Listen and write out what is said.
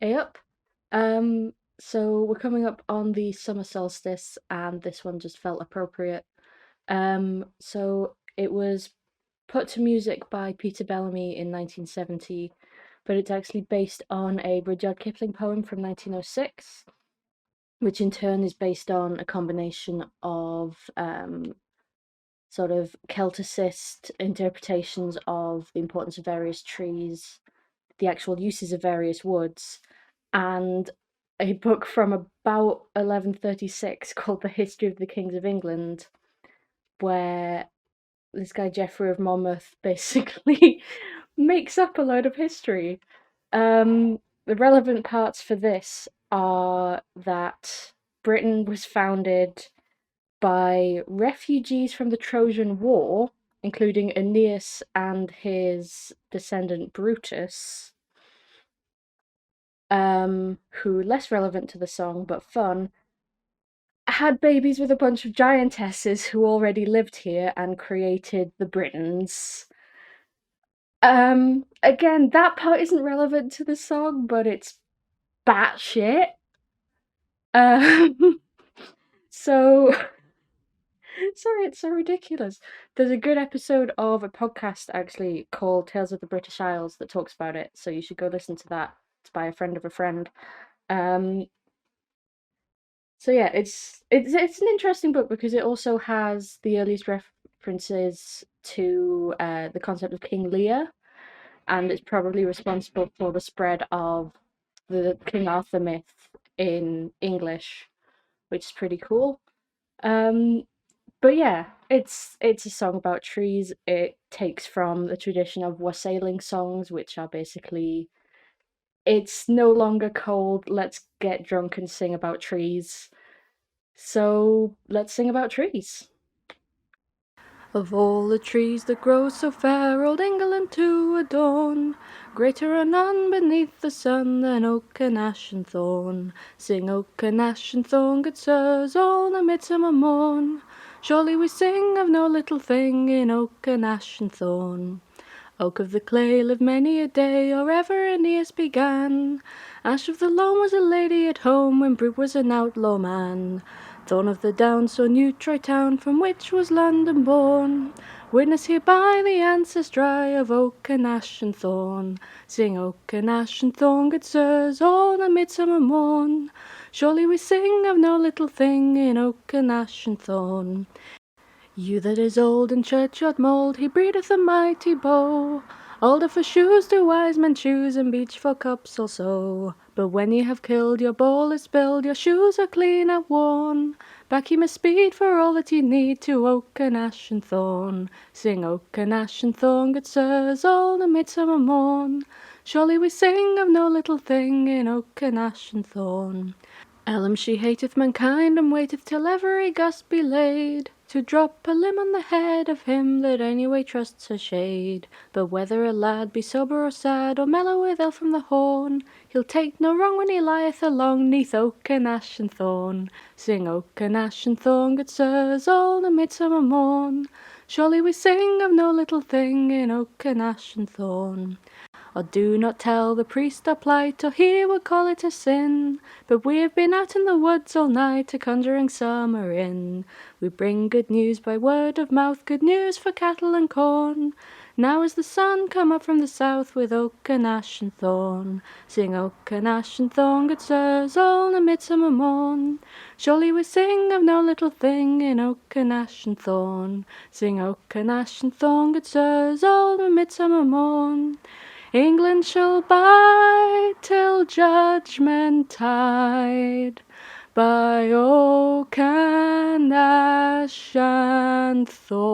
Yep. So we're coming up on the summer solstice, and this one just felt appropriate. So it was put to music by Peter Bellamy in 1970, but it's actually based on a Rudyard Kipling poem from 1906, which in turn is based on a combination of sort of Celticist interpretations of the importance of various trees, the actual uses of various woods, and a book from about 1136 called The History of the Kings of England, where this guy Geoffrey of Monmouth basically makes up a load of history. The relevant parts for this are that Britain was founded by refugees from the Trojan War, including Aeneas and his descendant Brutus, who, less relevant to the song but fun, had babies with a bunch of giantesses who already lived here and created the Britons. Again, that part isn't relevant to the song, but it's batshit. Um, so sorry, it's so ridiculous. There's a good episode of a podcast actually called Tales of the British Isles that talks about it, so you should go listen to that. It's by a friend of a friend. Um, so yeah, it's an interesting book because it also has the earliest references to the concept of King Lear, and it's probably responsible for the spread of the King Arthur myth in English, which is pretty cool. Um, but yeah, it's a song about trees. It takes from the tradition of wassailing songs, which are basically it's no longer cold, let's get drunk and sing about trees. So let's sing about trees. Of all the trees that grow so fair, old England to adorn, greater are none beneath the sun than oak and ash and thorn. Sing oak and ash and thorn, good sirs, all the midsummer morn. Surely we sing of no little thing in oak and ash and thorn. Oak of the clay lived many a day, or ever Aeneas began. Ash of the lawn was a lady at home, when Brute was an outlaw man. Thorn of the Downs saw New Troy town, from which was London born. Witness hereby the ancestry of oak and ash and thorn. Sing oak and ash and thorn, good sirs, all the midsummer morn. Surely we sing of no little thing in oak and ash and thorn. You that is old in churchyard mould, he breedeth a mighty bow. Alder for shoes do wise men choose, and beech for cups also. But when ye have killed, your bowl is spilled, your shoes are clean and worn. Back ye must speed for all that ye need to oak and ash and thorn. Sing oak and ash and thorn, good sirs, all the midsummer morn. Surely we sing of no little thing in oak and ash and thorn. Ellum she hateth mankind, and waiteth till every gust be laid, to drop a limb on the head of him that anyway trusts her shade. But whether a lad be sober or sad, or mellow with ale from the horn, he'll take no wrong when he lieth along neath oak and ash and thorn. Sing oak and ash and thorn, good sirs, all the midsummer morn. Surely we sing of no little thing in oak and ash and thorn. Or do not tell the priest our plight, or he will call it a sin. But we have been out in the woods all night, a conjuring summer in. We bring good news by word of mouth, good news for cattle and corn. Now is the sun come up from the south, with oak and ash and thorn. Sing oak and ash and thorn, good sirs, all the midsummer morn. Surely we sing of no little thing in oak and ash and thorn. Sing oak and ash and thorn, good sirs, all the midsummer morn. England shall bide till judgment tide, by oak and ash and thorn.